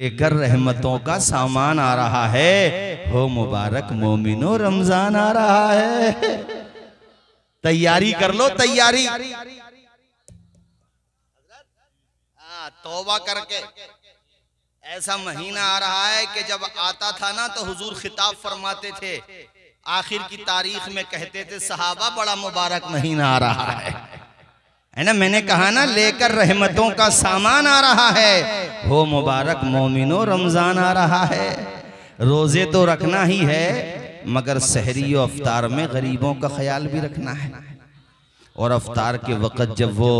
लेकर रहमतों का सामान आ रहा है, हो मुबारक मोमिनो रमजान आ रहा है। तैयारी कर लो, तैयारी। तौबा करके ऐसा महीना आ रहा है कि जब आता था ना तो हुजूर खिताब फरमाते थे, आखिर की तारीख में कहते थे सहाबा बड़ा मुबारक महीना आ रहा है ना। मैंने कहा ना लेकर रहमतों का सामान आ रहा है, हो मुबारक मोमिनो रमजान आ रहा है। रोजे तो रखना ही है मगर सहरी और अफ्तार में गरीबों का ख्याल भी रखना है। और अफ्तार के वक़्त जब वो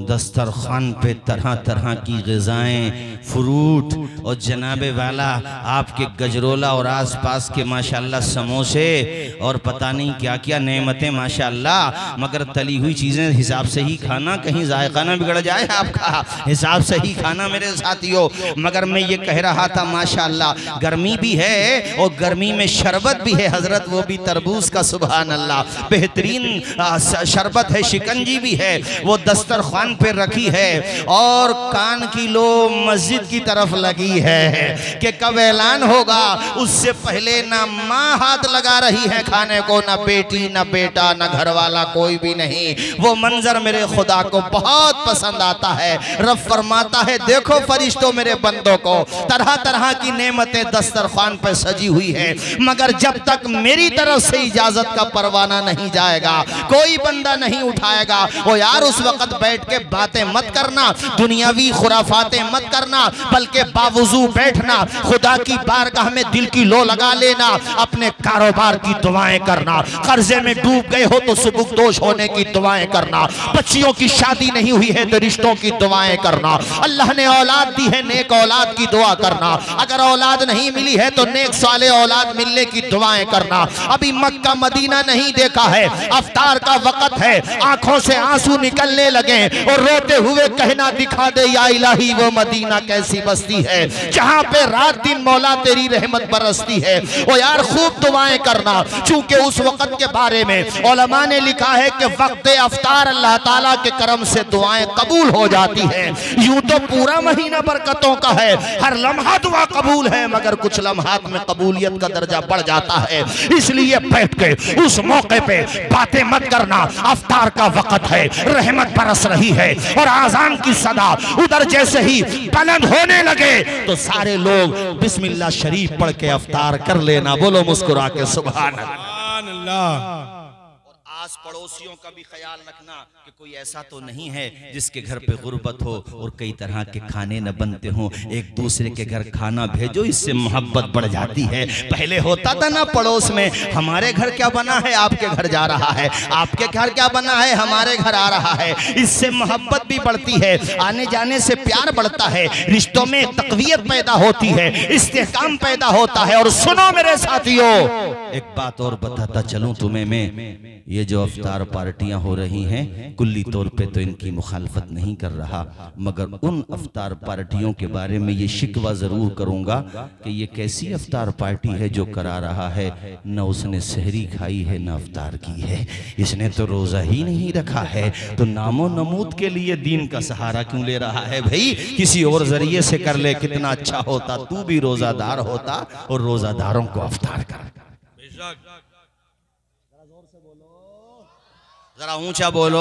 दस्तरखान पे तरह तरह की ग़िज़ाएं, फ्रूट और जनाबे वाला आपके गजरोला और आसपास के माशाल्लाह समोसे और पता नहीं क्या क्या नेमतें माशाल्लाह, मगर तली हुई चीज़ें हिसाब से ही खाना, कहीं जायका ना बिगड़ जाए आपका, हिसाब से ही खाना मेरे साथियों। मगर मैं ये कह रहा था माशाल्लाह गर्मी भी है और गर्मी में शरबत भी है हज़रत, वो भी तरबूज का, सुभान अल्लाह, बेहतरीन शरबत है, शिकंजी भी है, वो दस्तरखान पे रखी है और कान की लो मस्जिद की तरफ लगी है कि कब ऐलान होगा। उससे पहले ना माँ हाथ लगा रही है खाने को, ना बेटी ना बेटा ना घर वाला, कोई भी नहीं। वो मंजर मेरे खुदा को बहुत पसंद आता है। रब फरमाता है देखो फरिश्तों मेरे बंदों को, तरह तरह की नेमतें दस्तरखान पे सजी हुई है, मगर जब तक मेरी तरफ से इजाजत का परवाना नहीं जाएगा कोई बंदा नहीं उठाएगा। वो यार उस वक्त बैठ के बातें मत करना, दुनियावी खुराफातें मत करना, बल्कि बावजू बैठना, खुदा की बारगाह में दिल की लो लगा लेना, अपने कारोबार की दुआएं करना, कर्जे में डूब गए हो तो सुबुकदोश होने की दुआएं करना, बच्चियों की शादी नहीं हुई है तो रिश्तों की दुआएं करना, अल्लाह ने औलाद दी है नेक औलाद की दुआ करना, अगर औलाद नहीं मिली है तो नेक साले औलाद मिलने की दुआएं करना। अभी मक्का मदीना नहीं देखा है, अफ्तार का वक्त है, आंखों से आंसू निकलने लगे और रोते हुए कहना दिखा दे या इलाही वो मदीना कैसी बस्ती है जहां पे रात दिन मौला तेरी रहमत बरसती है। ओ यार खूब दुआएं करना, चूंकि उस वक्त के बारे में उलमा ने लिखा है कि वक्त अफ्तार अल्लाह ताला के करम से दुआएं कबूल हो जाती है। यूं तो पूरा महीना बरकतों का है, हर लम्हा दुआ कबूल है, मगर कुछ लम्हात में कबूलियत का दर्जा बढ़ जाता है। इसलिए बैठ के उस मौके पे बातें मत करना, अफ्तार का वक्त है, रहमत बरस रही है और आजान की सदा उधर जैसे ही बुलंद होने लगे तो सारे लोग बिस्मिल्लाह शरीफ पढ़ के अफ्तार कर लेना। बोलो मुस्कुरा के सुभान अल्लाह। आस पड़ोसियों का भी ख्याल रखना कि कोई ऐसा तो नहीं है जिसके घर पे गुर्बत हो और कई तरह के खाने न बनते हों। एक दूसरे के घर खाना भेजो, इससे मोहब्बत बढ़ जाती है। पहले होता था ना पड़ोस में, हमारे घर क्या बना है आपके घर जा रहा है, आपके घर क्या बना है हमारे घर आ रहा है, इससे मोहब्बत भी बढ़ती है, आने जाने से प्यार बढ़ता है, रिश्तों में तक़वियत पैदा होती है, इस्तेहकाम पैदा होता है। और सुनो मेरे साथियों, एक बात और बताता चलूं तुम्हें मैं, ये जो अफ्तार पार्टियां हो रही हैं कुल्ली तौर पे तो इनकी मुखालफत नहीं कर रहा, मगर उन अफ्तार पार्टियों के बारे में ये शिकवा जरूर करूंगा कि ये कैसी अफ्तार पार्टी है जो करा रहा है, न उसने सहरी खाई है न अफ्तार की है, इसने तो रोजा ही नहीं रखा है, तो नामो नमूद के लिए दीन का सहारा क्यों ले रहा है? भाई किसी और जरिए से कर ले, कितना अच्छा होता, तू भी रोजादार होता और रोजादारों को अफ्तार कर। जरा ऊंचा बोलो।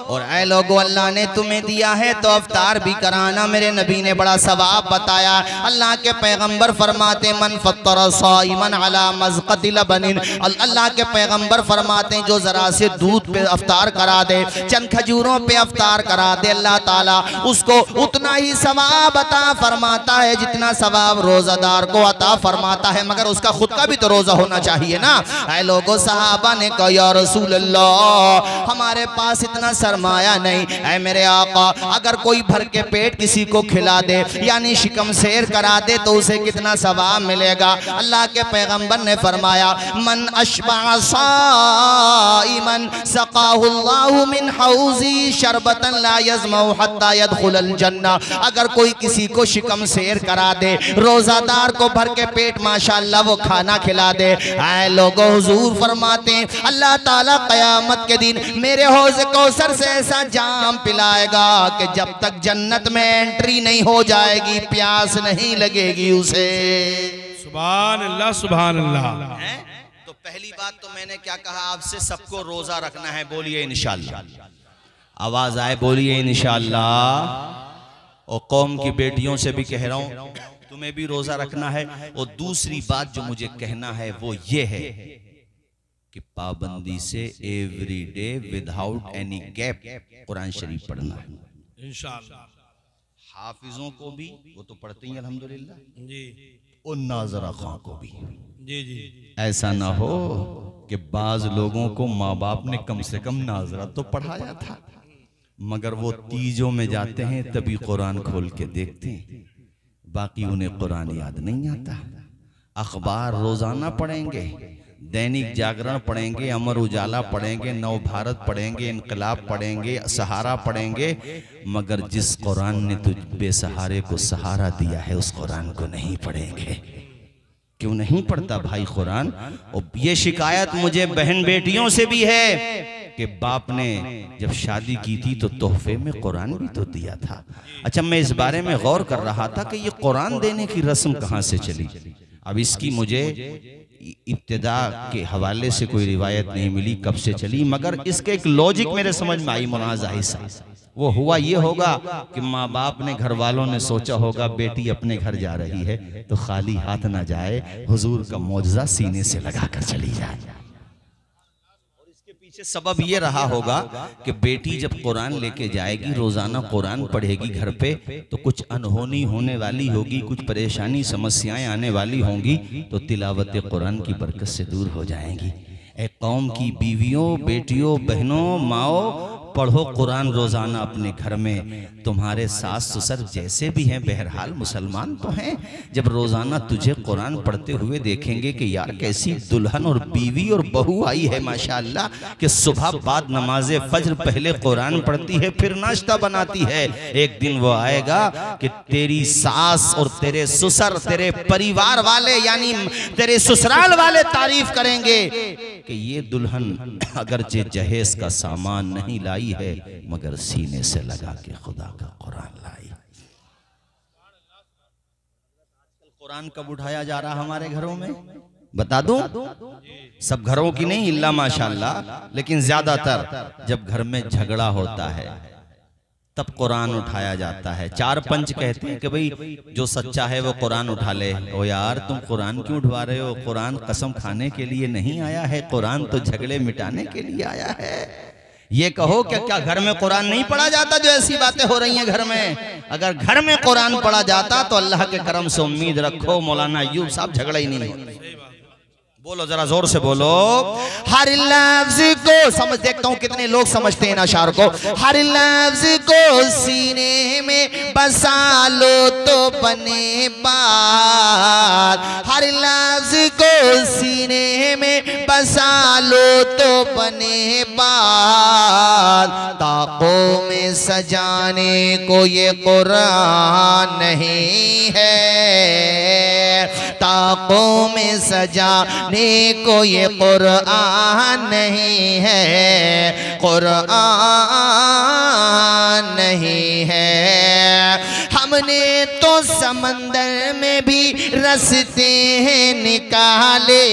और ऐ लोगो अल्लाह ने तुम्हें दिया है तो अफ्तार भी कराना। मेरे नबी ने बड़ा सवाब बताया। अल्लाह के पैगंबर फरमाते मन फत्तर साइमन अला मज़क़ति लबनिन, अल्लाह के पैगंबर फरमाते जो जरा से दूध पे अफ्तार करा दे, चंद खजूरों पे अफ्तार करा दे, अल्लाह ताला उसको उतना ही सवाब अता फरमाता है जितना सवाब रोजादार को अता फरमाता है। मगर उसका खुद का भी तो रोजा होना चाहिए ना। ऐ लोगो सहाबा ने कहा या रसूल अल्लाह हमारे पास इतना सरमाया नहीं, ऐ मेरे आका अगर कोई भर के पेट किसी को खिला दे यानी शिकम शेर करा दे तो उसे कितना सवाब मिलेगा? अल्लाह के पैगंबर ने फरमाया मन अशबा साइमन सकाहुल्लाहु मिन हौजी शरबतन ला यज़मउ हत्ता यदखुलल जन्ना। अगर कोई किसी को शिकम शेर करा दे, रोजादार को भर के पेट माशाअल्लाह वो खाना खिला दे, ऐ लोगों हुजूर फरमाते अल्लाह ताला क़यामत क़यामत के दिन मेरे हौज़ कौसर से ऐसा जाम पिलाएगा कि जब तक जन्नत में एंट्री नहीं हो जाएगी प्यास नहीं लगेगी उसे। सुभान अल्लाह सुभान अल्लाह। तो पहली बात तो मैंने क्या कहा आपसे, सबको रोजा रखना है, बोलिए इंशाअल्लाह। आवाज आए बोलिए इंशाअल्लाह। और कौम की बेटियों से भी कह रहा हूं तुम्हें भी रोजा रखना है। और दूसरी बात जो मुझे कहना है वो ये है कि पाबंदी से every day without any gap Quran शरीफ पढ़ना है इंशाअल्लाह। हाफिजों को भी, वो तो पढ़ते ही अल्हम्दुलिल्लाह जी, और नाजरा खां को भी। जी जी। ऐसा ना हो कि बाज लोगों को माँ बाप ने कम से कम नाजरा तो पढ़ाया था, मगर वो तीजों में जाते हैं तभी कुरान खोल के देखते हैं, बाकी उन्हें कुरान याद नहीं आता। अखबार रोजाना पढ़ेंगे, दैनिक जागरण पढ़ेंगे, अमर उजाला पढ़ेंगे, नव भारत पढ़ेंगे, इनकलाब पढ़ेंगे, सहारा पढ़ेंगे, मगर जिस कुरान ने तुझ बेसहारे को सहारा दिया है उस कुरान को नहीं पढ़ेंगे। क्यों नहीं पढ़ता भाई कुरान? और ये शिकायत मुझे बहन बेटियों से भी है कि बाप ने जब शादी की थी तो तोहफे में कुरान भी तो दिया था। अच्छा, मैं इस बारे में गौर कर रहा था कि ये कुरान देने की रस्म कहाँ से चली। अब इसकी मुझे इब्तिदा के हवाले से कोई रिवायत नहीं मिली कब से चली, मगर इसके एक लॉजिक मेरे समझ में आई मुनाज़ा हिस्सा। वो हुआ ये होगा कि माँ बाप ने, घर वालों ने सोचा होगा बेटी अपने घर जा रही है तो खाली हाथ ना जाए, हुजूर का मौजज़ा सीने से लगा कर चली जाए। और इसके पीछे सबब ये रहा होगा कि बेटी जब कुरान लेके जाएगी, रोजाना कुरान पढ़ेगी घर पे, तो कुछ अनहोनी होने वाली होगी, कुछ परेशानी समस्याएं आने वाली होंगी, तो तिलावत कुरान की बरकत से दूर हो जाएंगी। ए कौम की बीवियों, बेटियों, बहनों, माओ, पढ़ो कुरान रोजाना अपने घर में। तुम्हारे सास ससुर जैसे भी हैं बहरहाल मुसलमान तो हैं, जब रोजाना तुझे कुरान पढ़ते हुए देखेंगे कि यार कैसी दुल्हन और बीवी और बहू आई है माशाअल्लाह, कि सुबह बाद नमाजे फज्र पहले कुरान पढ़ती है फिर नाश्ता बनाती है। एक दिन वो आएगा कि तेरी सास और तेरे ससुर, तेरे परिवार वाले यानी तेरे ससुराल वाले तारीफ करेंगे कि ये दुल्हन अगरचे जहेज का सामान नहीं लाई है, मगर सीने से लगा के खुदा का कुरान लाई। कुरान कब उठाया जा रहा हमारे घरों में बता दूं? सब घरों की नहीं इल्ला माशाअल्लाह, लेकिन ज्यादातर जब घर में झगड़ा होता है तब कुरान उठाया जाता है। चार पंच कहते हैं कि भाई जो सच्चा है वो कुरान उठा ले। ओ यार तुम कुरान क्यों उठवा रहे हो? कुरान कसम खाने के लिए नहीं आया है, कुरान तो झगड़े मिटाने के लिए आया है। ये कहो क्या घर में कुरान नहीं पढ़ा जाता? जो ऐसी बातें हो रही हैं घर में, अगर घर में कुरान पढ़ा जाता तो अल्लाह के करम से उम्मीद रखो मौलाना अय्यूब साहब झगड़ा ही नहीं होता। बोलो जरा जोर से बोलो। हर लफ्ज को समझ, देखता हूँ कितने लोग समझते हैं इन अशार को। हर लफ्ज को सीने में बसा लो तो बने बात। हर लफ्ज को सीने में बसा लो तो बने बात। ताकों में सजाने को ये कुरान नहीं है, ताकों में सजाने को ये कुरान नहीं है, कुरान नहीं है। हमने तो समंदर में भी रस्ते निकाले,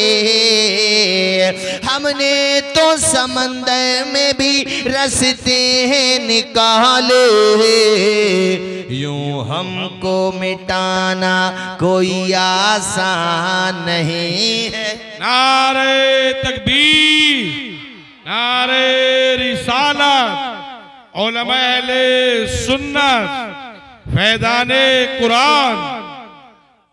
हमने तो समंदर में भी रस्ते निकाले। यूं हमको मिटाना कोई आसान नहीं है। नारे तकबीर, नारे रिसालत, उलमा अहले सुन्नत, फैज़ाने कुरान।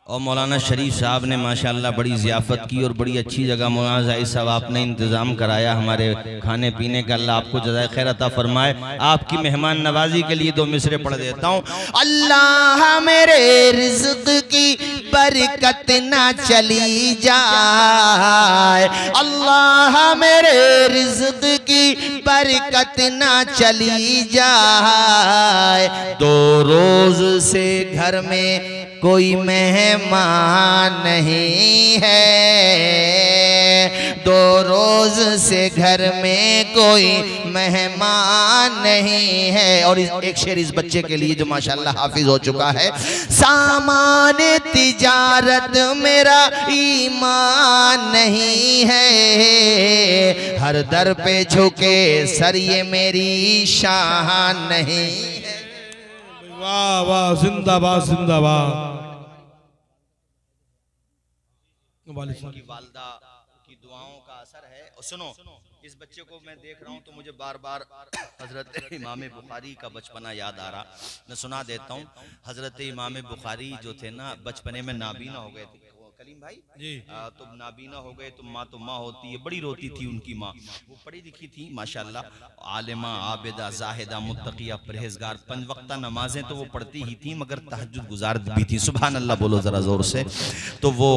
और मौलाना शरीफ साहब ने माशाअल्लाह बड़ी ज़ियाफ़त की और बड़ी अच्छी जगह मौलाना ज़ाहिद साहब आपने इंतज़ाम कराया हमारे खाने पीने का। अल्लाह आपको जज़ाए खैर अता फरमाए। आपकी मेहमान नवाजी के लिए दो मिसरे पढ़ देता हूँ। अल्लाह मेरे रिज़्क़ की बरकत ना चली जाए, अल्लाह मेरे रिज़्क़ की बरकत ना चली जाए। दो रोज़ से घर में कोई मेहमान नहीं है, दो रोज से घर में कोई मेहमान नहीं है। और एक शेर इस बच्चे के लिए जो माशाल्लाह हाफिज हो चुका है, सामान तिजारत मेरा ईमान नहीं है, हर दर पे झुके सर ये मेरी शान नहीं है। वाह वाह, जिंदाबाद जिंदाबाद। की वालदा की दुआओं का असर है। और सुनो, इस बच्चे को मैं देख रहा हूँ तो मुझे बार बार हजरत इमाम बुखारी का बचपना याद आ रहा। मैं सुना देता हूँ। हजरत इमाम बुखारी जो थे ना, बचपने में नाबीना हो गए थे कलीम भाई जी। तो नाबीना हो गए तो माँ होती है, बड़ी रोती थी उनकी माँ। वो पढ़ी लिखी थी माशाल्लाह, आलिमा, आबिदा, जाहिदा, मुत्तकिया, परहेजगार, 5 वक्ता नमाजें तो वो पढ़ती ही थी, मगर तहज्जुद गुजार भी थी। सुभान अल्लाह बोलो जरा जोर से। तो वो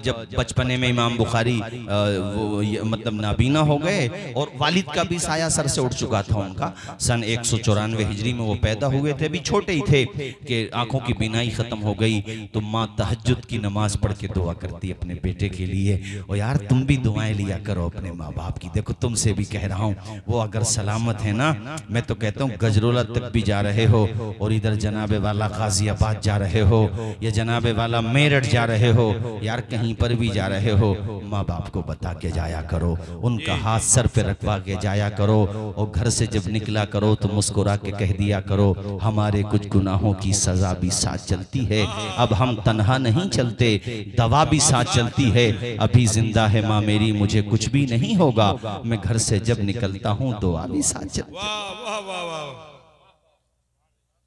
जब बचपने में इमाम बुखारी वो मतलब नाबीना हो गए और वालिद का भी साया सर से उठ चुका था उनका। सन 194 हिजरी में वो पैदा हुए थे, अभी छोटे ही थे कि आंखों की बीनाई खत्म हो गई। तो माँ तहज्जुद की नमाज पढ़ के दुआ करती अपने बेटे के लिए। और यार तुम भी दुआएं लिया करो अपने माँ बाप की। देखो तुमसे भी कह रहा हूँ, वो अगर सलामत है ना, मैं तो कहता हूँ गजरोला तक भी जा रहे हो और इधर जनाबे वाला गाजियाबाद जा रहे हो या जनाबे वाला मेरठ जा रहे हो, यार कहीं पर भी जा रहे हो, माँ बाप को बता के जाया करो, उनका हाथ सर पे रखवा के जाया करो। और घर से जब निकला करो तो मुस्कुरा के कह दिया करो, हमारे कुछ गुनाहों की सजा भी साथ चलती है, अब हम तन्हा नहीं चलते, दवा भी साथ चलती है, अभी जिंदा है माँ मेरी, मुझे कुछ भी नहीं होगा, मैं घर से जब निकलता हूँ दुआ भी साथ चलती है। वाह वाह वाह,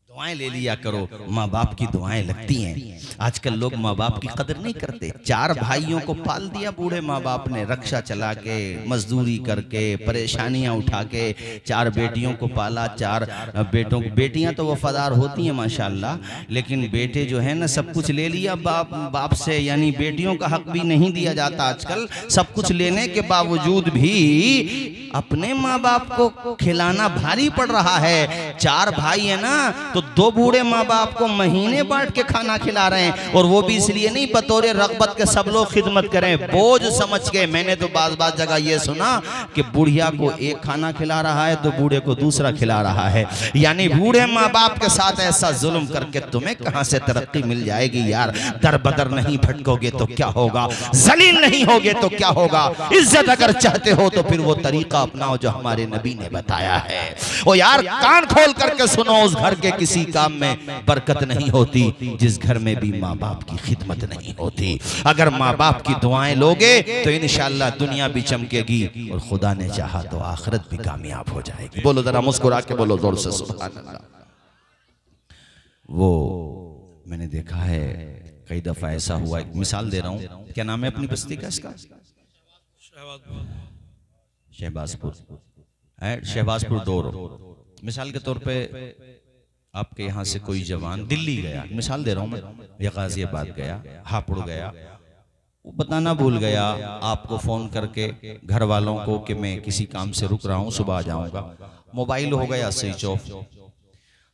दुआएं ले लिया करो, माँ बाप की दुआएं लगती हैं। आजकल लोग माँ बाप की कदर नहीं करते। 4 भाइयों को पाल दिया बूढ़े माँ बाप ने, रक्षा चला के, मजदूरी करके, परेशानियां उठा के 4 बेटियों को पाला, 4 बेटों। बेटियां तो वफादार होती हैं माशाल्लाह, लेकिन बेटे जो है ना सब कुछ ले लिया बाप से, यानी बेटियों का हक भी नहीं दिया जाता आजकल। सब कुछ लेने के बावजूद भी अपने माँ बाप को खिलाना भारी पड़ रहा है। 4 भाई है ना, तो 2 बूढ़े माँ बाप को महीने बांट के खाना खिला रहे हैं, और वो भी इसलिए नहीं बतौरे रग़बत के सब लोग खिदमत करें, बोझ समझ के। मैंने तो बात जगह ये सुना कि बुढ़िया को एक खाना खिला रहा है तो बूढ़े को दूसरा खिला रहा है। यानी बूढ़े माँ बाप के साथ ऐसा जुल्म करके तुम्हें कहां से तरक्की मिल जाएगी यार। दर बदर नहीं भटकोगे तो क्या होगा, जलील नहीं होगे तो क्या होगा। इज्जत अगर चाहते हो तो फिर वो तरीका अपनाओ जो हमारे नबी ने बताया है। ओ यार कान खोल करके सुनो, उस घर के किसी काम में बरकत नहीं होती जिस घर में भी माँ बाप की खिदमत नहीं होती। अगर माँ बाप की दुआएं लोगे तो इंशाअल्लाह दुनिया भी चमकेगी और खुदा ने चाहा तो आखिरत भी कामयाब हो जाएगी। बोलो जरा मुस्कुरा के बोलो जोर से सुभान अल्लाह। वो मैंने देखा है कई दफा ऐसा हुआ, एक मिसाल दे रहा हूँ। क्या नाम है अपनी बस्ती का? इसका शहबाजपुर, शहबाजपुर डोर। मिसाल के तौर पे आपके यहाँ से कोई जवान दिल्ली गया, मिसाल दे रहा हूँ मैं, या गाजियाबाद गया, हापुड़ गया, वो बताना भूल गया आपको फोन करके घर वालों को कि मैं किसी काम से रुक रहा हूँ, सुबह आ जाऊंगा। मोबाइल हो गया स्विच ऑफ,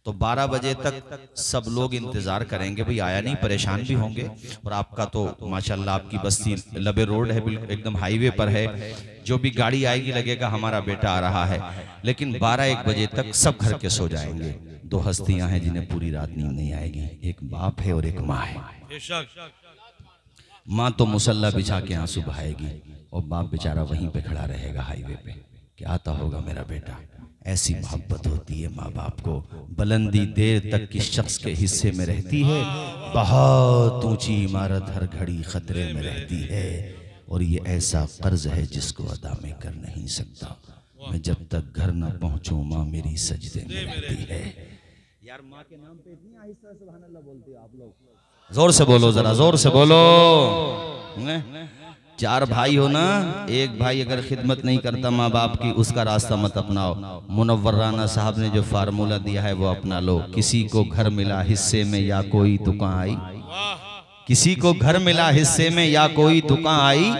तो 12 बजे तक सब लोग इंतजार करेंगे, भाई आया नहीं, परेशान भी होंगे। और आपका तो माशाल्लाह आपकी बस्ती लबे रोड है, बिल्कुल एकदम हाईवे पर है, जो भी गाड़ी आएगी लगेगा हमारा बेटा आ रहा है। लेकिन 12-1 बजे तक सब घर के सो जाएंगे। 2 हस्तियां हैं जिन्हें पूरी रात नींद नहीं आएगी, एक बाप है और एक माँ है। माँ तो मुसल्ला बिछा के आंसू बहाएगी और बाप बेचारा वहीं पे खड़ा रहेगा हाईवे पे कि आता होगा मेरा बेटा। ऐसी मोहब्बत होती है माँ बाप को। बुलंदी देर तक किस शख्स के हिस्से में रहती है, बहुत ऊंची इमारत हर घड़ी खतरे में रहती है, और ये ऐसा कर्ज है जिसको अदा में कर नहीं सकता। मैं जब तक घर न पहुंचूं माँ मेरी सजदे में रहती है। यार माँ के नाम पे इतनी आहिस्ता सुभान अल्लाह बोलते हो आप लोग, जोर से बोलो जरा, जोर से बोलो। 4 भाई हो ना, एक भाई अगर खिदमत नहीं करता माँ बाप की, उसका रास्ता मत अपनाओ। मुनव्वर राना साहब ने जो फार्मूला दिया है वो अपना लो। किसी को घर मिला हिस्से में या कोई दुकान आई, किसी को घर मिला हिस्से में या कोई दुकान आई,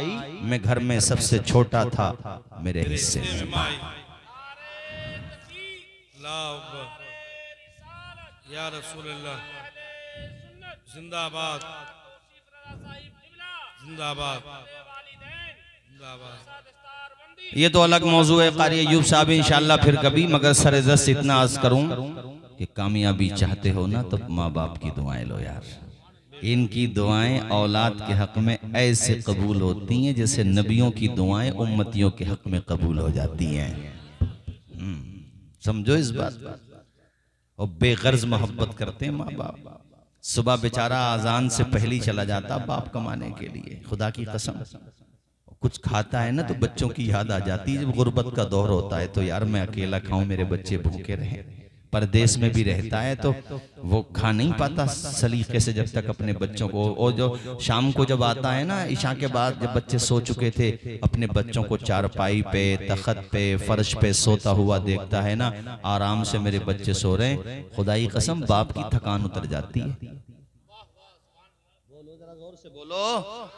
मैं घर में सबसे छोटा था मेरे हिस्से में। या रसूलल्लाह जिंदाबाद जिंदाबाद ये तो अलग मौजू है कारी अय्यूब साहब, इंशाअल्लाह फिर कभी। मगर सर-ए-दस्त इतना अर्ज करूं कि कामयाबी चाहते हो ना तो माँ बाप की दुआएं लो यार। इनकी दुआएं औलाद के हक में ऐसे कबूल होती हैं जैसे नबियों की दुआएं उम्मतियों के हक में कबूल हो जाती हैं। समझो इस बात। और बेगर्ज मोहब्बत करते हैं माँ बाप। सुबह बेचारा आजान से पहले ही चला जाता बाप कमाने के लिए, खुदा की कसम। कुछ खाता है ना तो बच्चों की याद आ जाती है। जब गुर्बत का दौर होता है तो यार मैं अकेला खाऊं, मेरे बच्चे भूखे रहें। परदेश में भी रहता है तो वो खा नहीं पाता सलीके से जब तक अपने बच्चों को। और जो शाम को जब आता है ना ईशा के बाद, जब बच्चे सो चुके थे, अपने बच्चों को चारपाई पे, तख्त पे, फर्श पे सोता हुआ देखता है ना, आराम से मेरे बच्चे सो रहे हैं, खुदाई कसम बाप की थकान उतर जाती है। बोलो जरा जोर से बोलो।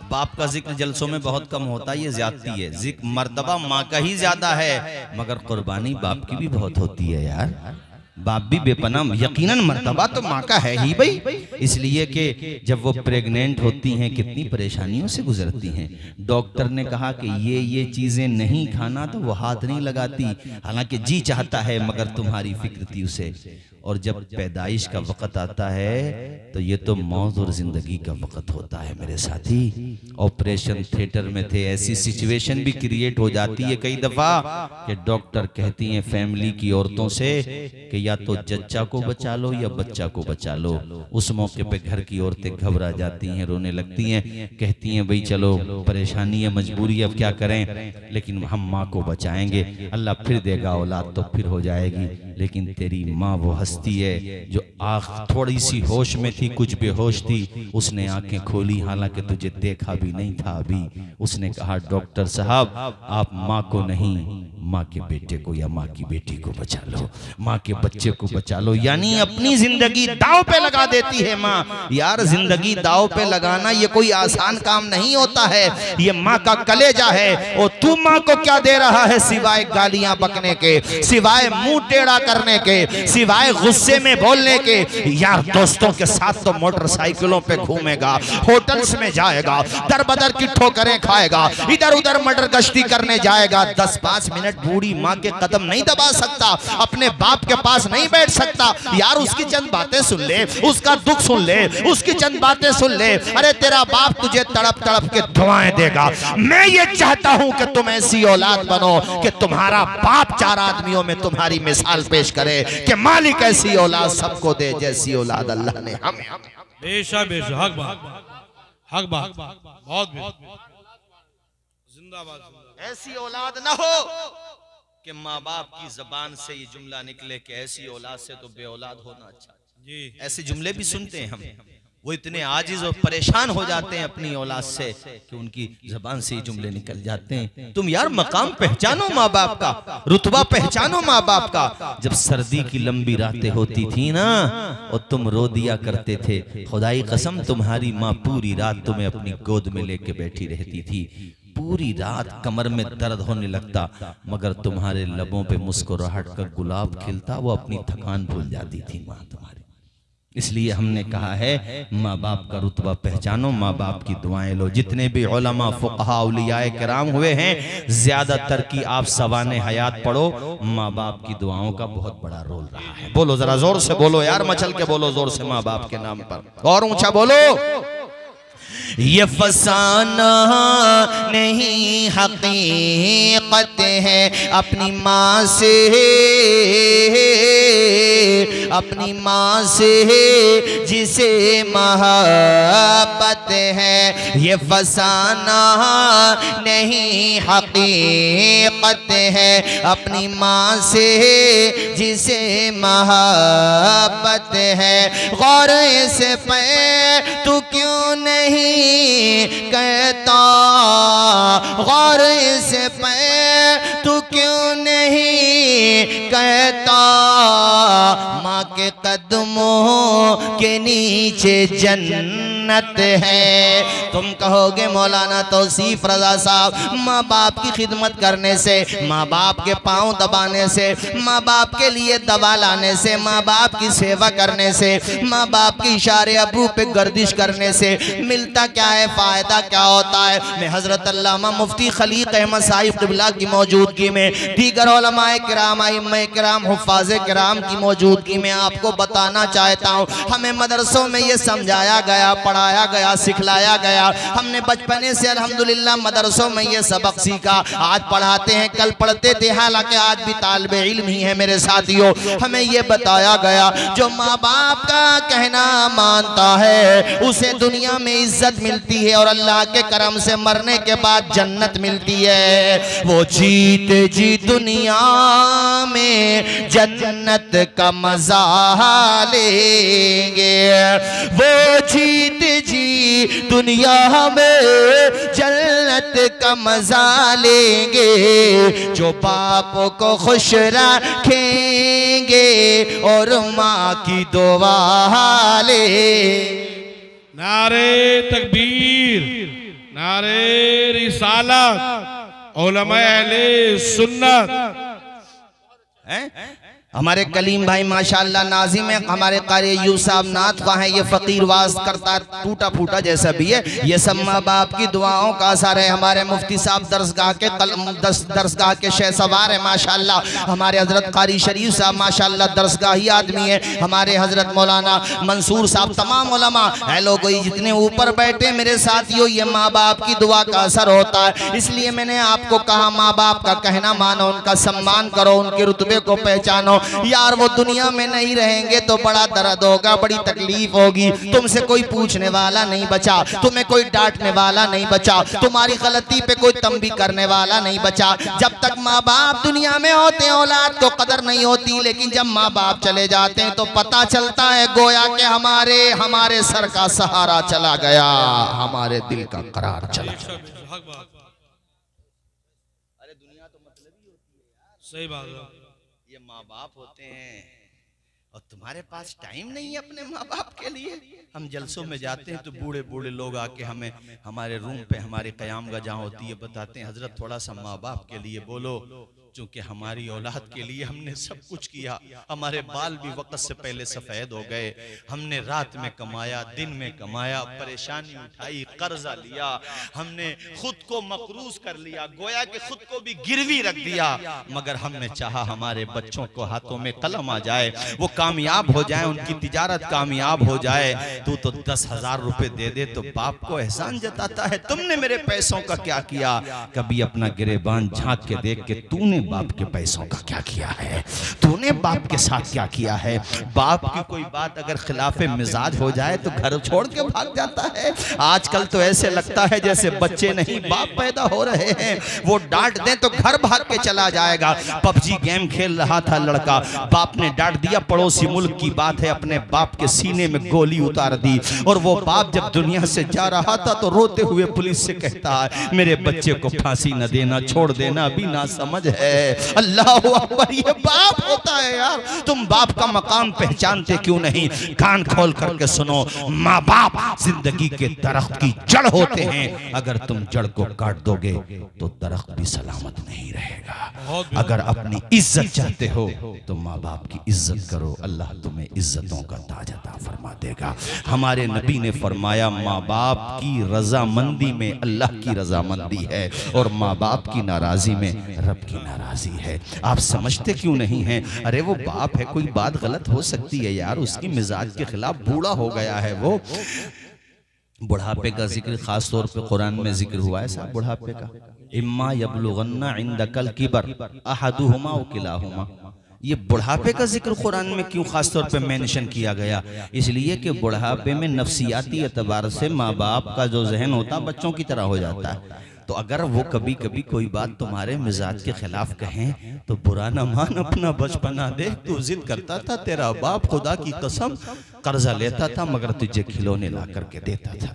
बाप का जिक्र जलसों में बहुत कम होता है, ये ज्यादती है। जिक्र मर्तबा माँ का ही ज्यादा है, मगर कुर्बानी बाप की भी बहुत होती है यार। बाप भी बेपनाह, यकीनन मर्तबा तो माँ का है ही भाई। इसलिए कि जब वो प्रेग्नेंट होती हैं कितनी परेशानियों से गुजरती हैं। डॉक्टर ने कहा कि ये चीजें नहीं खाना तो वो हाथ नहीं लगाती, हालांकि जी चाहता है मगर तुम्हारी फिक्र थी उसे। और जब पैदाइश का वक़्त आता है तो ये तो मौत और जिंदगी का वक़्त होता है मेरे साथी। ऑपरेशन थिएटर में थे, ऐसी सिचुएशन भी क्रिएट हो जाती है कई दफा कि डॉक्टर कहती हैं फैमिली की औरतों से कि या तो जच्चा को बचा लो या बच्चा को बचा लो। उस मौके पे घर की औरतें घबरा जाती हैं, रोने लगती हैं, कहती हैं भाई चलो परेशानी है, मजबूरी, अब क्या करें, लेकिन हम माँ को बचाएंगे, अल्लाह फिर देगा औलाद तो फिर हो जाएगी। लेकिन तेरी माँ वो हस्ती है जो थोड़ी सी होश में थी, कुछ बेहोश थी, उसने आंखें खोली, हालांकि तुझे देखा भी नहीं था अभी। उसने कहा डॉक्टर साहब आप माँ को नहीं, माँ के बेटे को या माँ की बेटी को बचा लो, माँ के बच्चे को बचा लो। यानी अपनी जिंदगी दांव पे लगा देती है माँ। यार जिंदगी दांव पे लगाना ये कोई आसान काम नहीं होता है, ये माँ का कलेजा है। और तू माँ को क्या दे रहा है सिवाय गालियां बकने के, सिवाय मुंह टेढ़ा करने के, सिवाय गुस्से में बोलने के। यार दोस्तों के साथ तो मोटरसाइकिलों पे घूमेगा, होटल्स में जाएगा, दर बदर की ठोकरें खाएगा, इधर उधर मटर गश्ती करने जाएगा। 10-5 मिनट बूढ़ी माँ के कदम नहीं दबा सकता, अपने बाप के पास नहीं बैठ सकता। यार उसकी चंद बातें सुन ले, उसका दुख सुन ले, उसकी चंद बातें सुन ले। अरे तेरा बाप तुझे तड़प तड़प के दुआएं देगा। मैं ये चाहता हूं कि तुम ऐसी औलाद बनो कि तुम्हारा बाप 4 आदमियों में तुम्हारी मिसाल पेश करे कि मालिक ऐसी औलाद सबको दे जैसी औलाद अल्लाह ने हमें। बेशक बेशक, हक बात, हक बात, बहुत जिंदाबाद। ऐसी औलाद ना हो कि माँ बाप की जबान से ये जुमला निकले कि ऐसी औलाद से तो बे औलाद होना अच्छा जी। ऐसे जुमले भी सुनते हैं हम, वो इतने आजिज और परेशान हो जाते हैं अपनी औलाद से कि उनकी जबान से ये जुमले निकल जाते हैं। तुम यार मकाम पहचानो माँ बाप का, रुतबा पहचानो माँ बाप का। जब सर्दी की लंबी रातें होती थी ना और तुम रो दिया करते थे, खुदाई कसम तुम्हारी माँ पूरी रात तुम्हें अपनी गोद में लेके बैठी रहती थी। पूरी रात कमर में दर्द होने लगता, मगर तुम्हारे लबों पे मुस्कुराहट का गुलाब खिलता, वो अपनी थकान भूल जाती थी माँ तुम्हारी। इसलिए हमने कहा है माँ बाप का रुतबा पहचानो, माँ बाप की दुआएं लो। जितने भी उलमा फुक़हा औलियाए किराम हुए हैं, ज्यादातर की आप सवाने हयात पढ़ो, माँ बाप की दुआओं का बहुत बड़ा रोल रहा है। बोलो जरा जोर से बोलो यार, मचल के बोलो जोर से माँ बाप के नाम पर, और ऊंचा बोलो। ये फसाना नहीं हकीकत है अपनी माँ से, अपनी माँ से जिसे मोहब्बत है। ये फसाना नहीं हकीकत है अपनी माँ से जिसे मोहब्बत है। गौर से पे तू क्यों नहीं कहता, गौर से पे तू क्यों नहीं कहता माँ के कदमों के नीचे जन्नत है। तुम कहोगे मौलाना तौसीफ रजा साहब, माँ बाप की खिदमत करने से, माँ बाप के पाँव दबाने से, माँ बाप के लिए दवा लाने से, माँ बाप की सेवा करने से, माँ बाप के इशारे अबरू पे गर्दिश करने से मिलता क्या है, फायदा क्या होता है? मैं हजरत अल्लामा मुफ्ती खलीक अहमद साहिब क़िबला की मौजूदगी में, दीगर उलमाए किराम, आइम्माए किराम, हुफ़्फ़ाज़े किराम की मौजूदगी में आपको बताना चाहता हूँ, हमें मदरसों में ये समझाया गया, पढ़ाया गया, सिखलाया गया। हमने बचपने से अल्हम्दुलिल्लाह मदरसों में ये सबक सीखा। आज पढ़ाते हैं, कल पढ़ते थे, हालांकि आज भी तालिबे इल्म ही है मेरे साथियों। हमें ये बताया गया जो माँ बाप का कहना मानता है उसे दुनिया में इज्जत मिलती है और अल्लाह के करम से मरने के बाद जन्नत मिलती है। वो जीत जी दुनिया में जन्नत का मजा लेंगे, वो जीत जी दुनिया में जन्नत का मजा लेंगे, जो बाप को खुश रखेंगे और माँ की दुआ ले। नारे तकबीर, नारे रिसालत, उलमाए अहले सुन्नत। हमारे कलीम भाई माशाअल्लाह नाज़िम है, हमारे कारी अय्यूब साहब नात का है, ये फ़कीर वाज करता टूटा फूटा जैसा भी है, ये सब माँ बाप की दुआओं का असर है। हमारे मुफ्ती साहब दरसगाह के शह सवार है माशाअल्लाह। हमारे हज़रत कारी शरीफ साहब माशाअल्लाह दरसगाही आदमी है। हमारे हज़रत मौलाना मंसूर साहब, तमाम उलमा है लोग जितने ऊपर बैठे मेरे साथियों, ये माँ बाप की दुआ का असर होता है। इसलिए मैंने आपको कहा माँ बाप का कहना मानो, उनका सम्मान करो, उनके रुतबे को पहचानो। यार वो दुनिया में नहीं रहेंगे तो बड़ा दर्द होगा, बड़ी तकलीफ होगी। तुमसे कोई पूछने वाला नहीं बचा, तुम्हें कोई डांटने वाला नहीं बचा, तुम्हारी गलती पे कोई तंबी करने वाला नहीं बचा। जब तक माँ बाप दुनिया में होते हैं औलाद को कदर नहीं होती, लेकिन जब माँ बाप चले जाते हैं तो पता चलता है गोया कि हमारे सर का सहारा चला गया, हमारे दिल का करार चला गया। अरे दुनिया तो मतलब ही होती है यार, सही बात है। ये माँ बाप होते हैं और तुम्हारे पास टाइम नहीं है अपने माँ बाप के लिए। हम जलसों में जाते हैं तो बूढ़े बूढ़े लोग आके हमें हमारे रूम पे हमारी क़याम गाह जहाँ होती है बताते हैं, हजरत थोड़ा सा माँ बाप के लिए बोलो, चूंकि हमारी औलाद के लिए हमने सब कुछ किया, हमारे बाल भी वक्त से पहले सफ़ेद हो गए, हमने रात में कमाया, दिन में कमाया, परेशानी उठाई, कर्जा लिया, हमने खुद को मकरूज कर लिया, गोया कि खुद को भी गिरवी रख दिया, मगर हमने चाहा हमारे बच्चों को हाथों में कलम आ जाए, वो कामयाब हो जाए, उनकी तिजारत कामयाब हो जाए। तू तो 10,000 रुपए दे दे तो बाप को एहसान जताता है, तुमने मेरे पैसों का क्या किया? कभी अपना गिरेबान झांक के देख के तूने बाप के पैसों का क्या किया है, तूने बाप के साथ क्या किया है? बाप की कोई बात अगर खिलाफे मिजाज हो जाए तो घर छोड़ के भाग जाता है। आजकल तो ऐसे लगता है जैसे बच्चे नहीं बाप पैदा हो रहे हैं, वो डांट दें तो घर भाग के चला जाएगा। पबजी गेम खेल रहा था लड़का, बाप ने डांट दिया, पड़ोसी मुल्क की बात है, अपने बाप के सीने में गोली उतार दी, और वो बाप जब दुनिया से जा रहा था तो रोते हुए पुलिस से कहता है मेरे बच्चे को फांसी न देना, छोड़ देना, अभी ना समझ है। अल्लाह अकबर, ये बाप होता है यार। तुम बाप का मकाम पहचानते क्यों नहीं? कान खोल करके सुनो, माँ बाप जिंदगी के दरख्त की जड़ होते हैं, अगर तुम जड़ को काट दोगे तो दरख्त भी सलामत नहीं रहेगा। अगर अपनी इज्जत चाहते हो तो माँ बाप की इज्जत करो, अल्लाह तुम्हें इज्जतों का ताज अता फरमा देगा। हमारे नबी ने फरमाया माँ बाप की रजामंदी में अल्लाह की रजामंदी है और माँ बाप की नाराजी में रब की नाराजी है। आप समझते क्यों नहीं हैं? अरे वो बाप है, कोई बात गलत हो सकती है यार, उसकी मिजाज के खिलाफ बूढ़ा हो गया है। वो बुढ़ापे का जिक्र खास तौर पे कुरान में जिक्र हुआ है साहब, बुढ़ापे का। इम्मा यबलुगन्ना इंदकल किबर अहदुहुमा व किलाहुमा, ये बुढ़ापे का जिक्र कुरान में क्यों खास तौर पे मेंशन किया गया? इसलिए कि बुढ़ापे में नफ्सियाती एतबार से माँ बाप का जो जहन होता बच्चों की तरह हो जाता है। तो अगर वो कभी कभी कोई बात तुम्हारे मिजाज के खिलाफ कहें तो बुरा न मान, अपना बचपना देख। तू जिद करता था, तेरा बाप खुदा की कसम कर्जा लेता था मगर तुझे खिलौने ला करके देता था।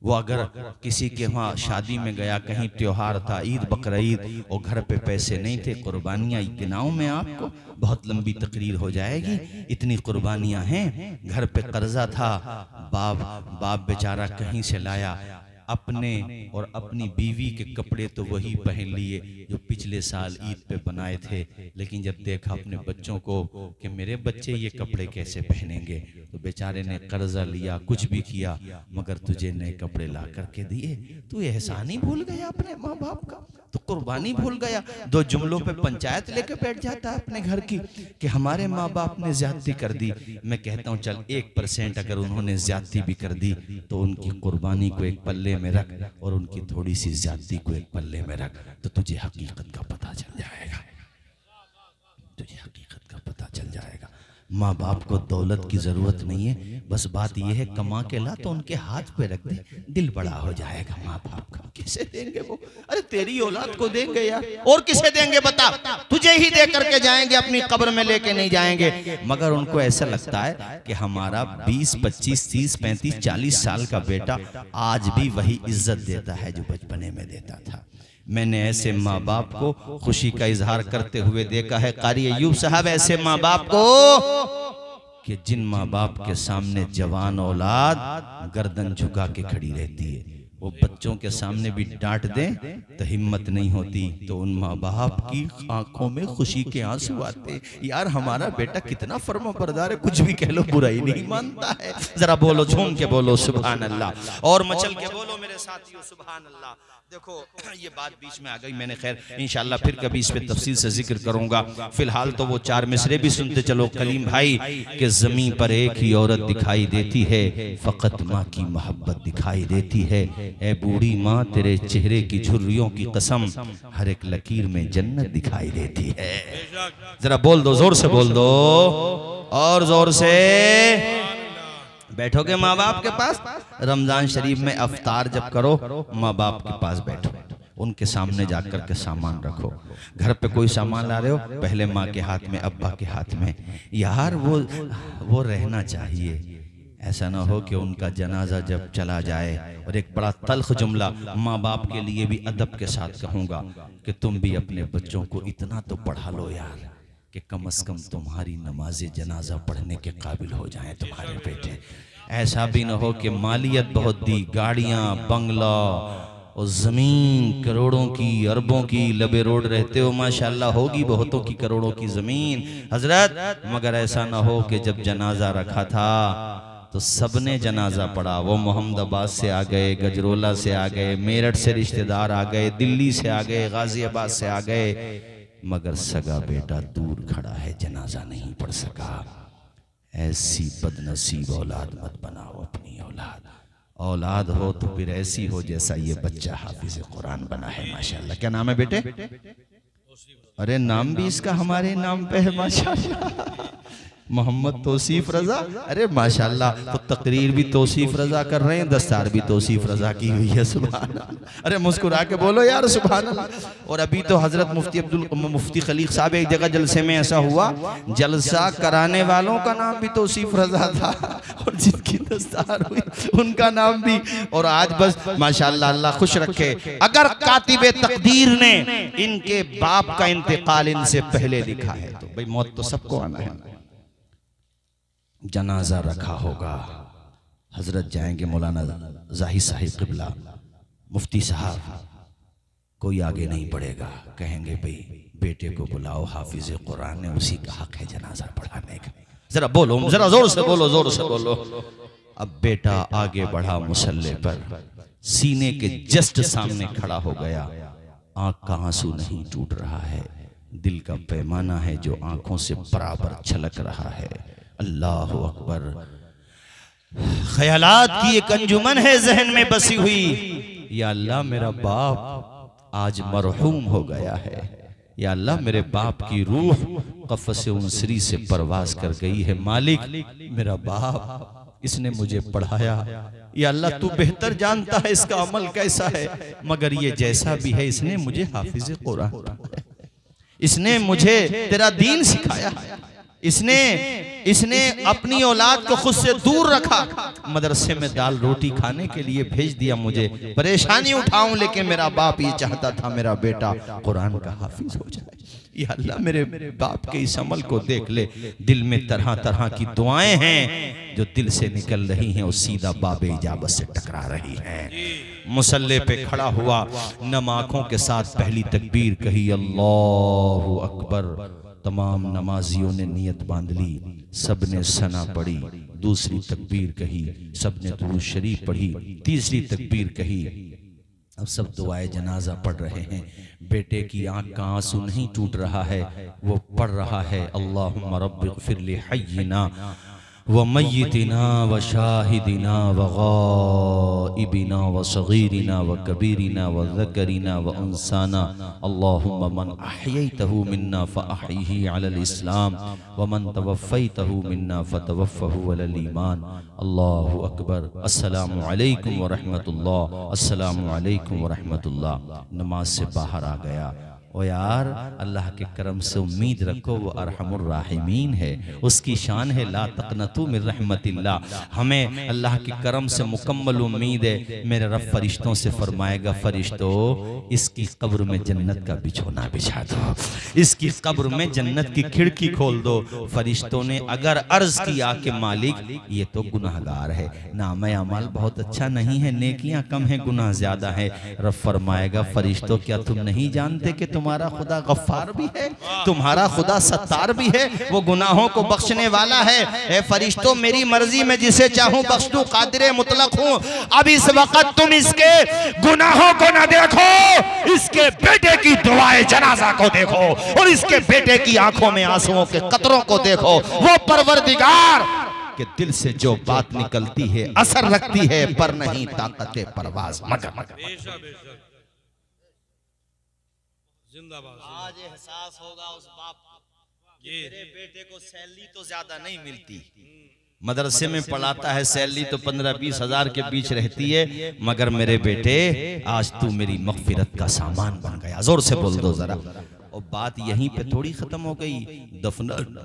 वो अगर किसी के वहाँ शादी में गया, कहीं त्योहार था, ईद बकरीद, और घर पे पैसे नहीं थे, कुर्बानियाँ गिनाऊं मैं आपको, बहुत लंबी तकरीर हो जाएगी, इतनी कुर्बानियाँ हैं। घर पे कर्जा था, बाप बेचारा कहीं से लाया, अपने और अपनी बीवी के कपड़े तो वही पहन लिए जो पिछले साल ईद पे बनाए थे, लेकिन जब देखा अपने बच्चों को कि मेरे बच्चे ये कपड़े कैसे पहनेंगे, तो बेचारे ने कर्जा लिया, कुछ भी किया, मगर तुझे नए कपड़े ला करके दिए। तू एहसान ही भूल गया अपने माँ बाप का, तो कुर्बानी भूल गया। दो जुमलों पे पंचायत लेके बैठ जाता है अपने घर की कि हमारे माँ बाप ने ज्यादती कर दी। मैं कहता हूँ चल 1% अगर उन्होंने ज्यादती भी कर दी तो उनकी कुर्बानी को एक पल्ले में रख और उनकी थोड़ी सी ज्यादती को एक पल्ले में रख, तो तुझे हकीकत का पता चल जाएगा, तुझे हकीकत का पता चल जाएगा। माँ बाप को दौलत की जरूरत नहीं है, बस बात यह है कमा के ला तो उनके हाथ पे रख दे, दिल बड़ा हो जाएगा माँ बाप का। किसे देंगे वो? अरे तेरी औलाद को देंगे यार, और किसे देंगे बता? तुझे ही दे करके जाएंगे, अपनी कब्र में लेके नहीं जाएंगे। मगर उनको ऐसा लगता है कि हमारा 20, 25, 30, 35, 40 साल का बेटा आज भी वही इज्जत देता है जो बचपने में देता था। मैंने ऐसे माँ बाप को खुशी का इजहार करते हुए देखा है, कारी अय्यूब साहब, ऐसे माँ बाप को कि जिन माँ बाप के सामने जवान औलाद गर्दन झुका के खड़ी रहती है, वो बच्चों के सामने भी डांट दें तो हिम्मत नहीं होती, तो उन माँ बाप की आंखों में खुशी के आंसू आते। यार हमारा बेटा कितना फर्माबरदार है, कुछ भी कह लो बुराई नहीं मानता है। जरा बोलो, झूम के बोलो सुभान अल्लाह, और मचल के बोलो मेरे साथियों सुभान अल्लाह। देखो ये बात बीच में आ गई, मैंने खैर इंशाल्लाह फिर कभी इस पे तफसील से जिक्र करूंगा। फिलहाल तो वो 4 मिसरे भी सुनते चलो कलीम भाई कि ज़मीं पर एक ही औरत दिखाई देती है, फकत माँ की मोहब्बत दिखाई देती है। ए बूढ़ी माँ तेरे चेहरे की झुर्रियों की कसम, हर एक लकीर में जन्नत दिखाई देती है। जरा बोल दो, जोर से बोल दो, और जोर से। बैठोगे माँ बाप के पास, रमजान शरीफ में अफ्तार जब करो माँ बाप के पास बैठो, उनके सामने जाकर के सामान रखो। घर पे कोई सामान ला रहे हो, पहले माँ के हाथ में, अब्बा के हाथ में। यार वो रहना चाहिए। ऐसा ना हो कि उनका जनाजा जब चला जाए, और एक बड़ा तल्ख जुमला माँ बाप के लिए भी अदब के साथ कहूँगा कि तुम भी अपने बच्चों को इतना तो पढ़ा लो यार कि कम से कम तुम्हारी नमाज जनाजा पढ़ने के काबिल हो जाएं तुम्हारे बेटे। ऐसा भी ना हो कि मालियत बहुत दी, गाड़ियाँ, बंगला और ज़मीन करोड़ों की, अरबों की, लबे रोड रहते हो माशाल्लाह, होगी बहुतों की करोड़ों की ज़मीन हजरत, मगर ऐसा ना हो कि जब जनाजा रखा था तो सबने जनाजा पढ़ा। वो मोहम्मदाबाद से आ गए, गजरोला से आ गए, मेरठ से रिश्तेदार आ गए, दिल्ली से आ गए, गाजियाबाद से आ गए, मगर सगा बेटा दूर खड़ा है, जनाजा नहीं पढ़ सका। ऐसी बदनसीब औलाद मत बनाओ अपनी औलाद। औलाद हो तो फिर ऐसी हो जैसा ये बच्चा हाफिज कुरान बना है माशाल्लाह। क्या नाम है बेटे? अरे नाम भी इसका हमारे नाम पे है माशाल्लाह, मोहम्मद तौसीफ रजा। अरे माशाल्लाह, तो तकरीर भी तौसीफ रजा कर रहे हैं, दस्तार भी तौसीफ रजा की हुई है, सुभान अल्लाह। अरे मुस्कुरा के बोलो यार सुभान अल्लाह। और अभी तो हजरत मुफ्ती खलीक साहब एक जगह जलसे में ऐसा हुआ, जलसा कराने वालों का नाम भी तौसीफ रजा था और जिनकी दस्तार हुई उनका नाम भी। और आज बस माशाल्लाह अल्लाह खुश रखे, अगर कातिबे तकदीर ने इनके बाप का इंतकाल इनसे पहले लिखा है तो भाई मौत तो सबको आना है। जनाजा रखा होगा, हजरत जाएंगे मौलाना जाहिद साहिब किबला, मुफ्ती साहब, कोई आगे नहीं बढ़ेगा, कहेंगे भाई बेटे को बुलाओ, हाफिज कुरान है, उसी का हक है जनाजा पढ़ाने का। जरा बोलो, जरा जोर से बोलो, जोर से बोलो। अब बेटा आगे बढ़ा मुसल्ले पर, सीने के जस्ट सामने खड़ा हो गया, आंख का आंसू नहीं टूट रहा है, दिल का पैमाना है जो आंखों से बराबर छलक रहा है। अल्लाह अकबर। ख्यालात की एक अंजुमन है जहन में बसी हुई, या अल्लाह मेरा बाप आज मरहूम हो गया है, या अल्लाह मेरे बाप की रूह कफ़स उनसरी से परवाज कर गई है। मालिक मेरा बाप, इसने मुझे पढ़ाया, या अल्लाह तू बेहतर जानता है इसका अमल कैसा है, मगर ये जैसा भी है इसने मुझे हाफिज कुरान, इसने मुझे तेरा दीन सिखाया, इसने इसने अपनी औलाद को खुद से दूर रखा, मदरसे में दाल रोटी खाने के लिए भेज दिया। मुझे परेशानी उठाऊं, लेकिन मेरा बाप ये चाहता था मेरा बेटा कुरान का हाफिज हो जाए। या अल्लाह मेरे बाप के इस अमल को देख ले। दिल में तरह तरह की दुआएं हैं जो दिल से निकल रही हैं और सीधा बाबे इजाबत से टकरा रही हैं। मुसल्ले पे खड़ा हुआ, नम आंखों के साथ पहली तकबीर कही, अल्लाहु अकबर। तमाम नमाजियों ने नियत बांध ली, सबने सना पढ़ी। दूसरी तकबीर कही, सबने दुरूद शरीफ पढ़ी। तीसरी तकबीर कही, अब सब दुआए जनाजा पढ़ रहे हैं। बेटे की आंख का आंसू नहीं टूट रहा है, वो पढ़ रहा है, अल्लाहुम्मा रब्बिग़फिर li हय्यिना व मय्यितिना व शाहिदिना व गाइबिना व सगीरिना व कबीरिना व ज़करिना व उन्साना, अल्लाहुम्मा मन अहयैतहु मिन्ना फ़अहयिही अलल इस्लाम व मन तवफ़्फ़ैतहु मिन्ना फ़तवफ़्फ़हु अलल ईमान। अल्लाहु अकबर। अस्सलामु अलैकुम व रहमतुल्लाह, अस्सलामु अलैकुम व रहमतुल्लाह। नमाज से बाहर आ गया। ओ यार, अल्लाह के करम से उम्मीद रखो, वो अरहमुर राहिमीन है, उसकी शान है ला तक़नतू मिन रहमतिल्लाह। हमें अल्लाह के करम से मुकम्मल उम्मीद है। मेरे रब फरिश्तों से फरमाएगा, फरिश्तों इसकी कब्र में जन्नत का बिछोना बिछा दो, इसकी कब्र में जन्नत की खिड़की खोल दो। फरिश्तों ने अगर अर्ज किया कि मालिक ये तो गुनाहगार है, नाम अमाल बहुत अच्छा नहीं है, नेकियां कम है, गुनाह ज्यादा है। रब फरमाएगा, फरिश्तों क्या तुम नहीं जानते कि तुम्हारा खुदा गफ्फार भी है, तुम्हारा खुदा सत्तार भी है, वो गुनाहों को बख्शने वाला है। ए फरिश्तों, मेरी मर्जी में जिसे चाहूं बख्श दूं, कादिर मुतलक हूं। अब इस वक्त तुम इसके गुनाहों को ना देखो, इसके बेटे की दुआए जनाजा को देखो और इसके बेटे की आंखों में आंसुओं के कतरों को देखो। वो परवरदिगार के दिल से जो बात निकलती है असर रखती है, पर नहीं ताकत परवाज मगर। आज एहसास होगा उस बाप कि मेरे बेटे को सैलरी तो ज्यादा नहीं मिलती, मदरसे में पढ़ाता है, सैलरी तो 15-20 हजार के बीच रहती है, मगर मेरे बेटे आज तू मेरी मग़फ़िरत का सामान बन गया। जोर से बोल दो जरा। और बात यहीं पे थोड़ी खत्म हो गई।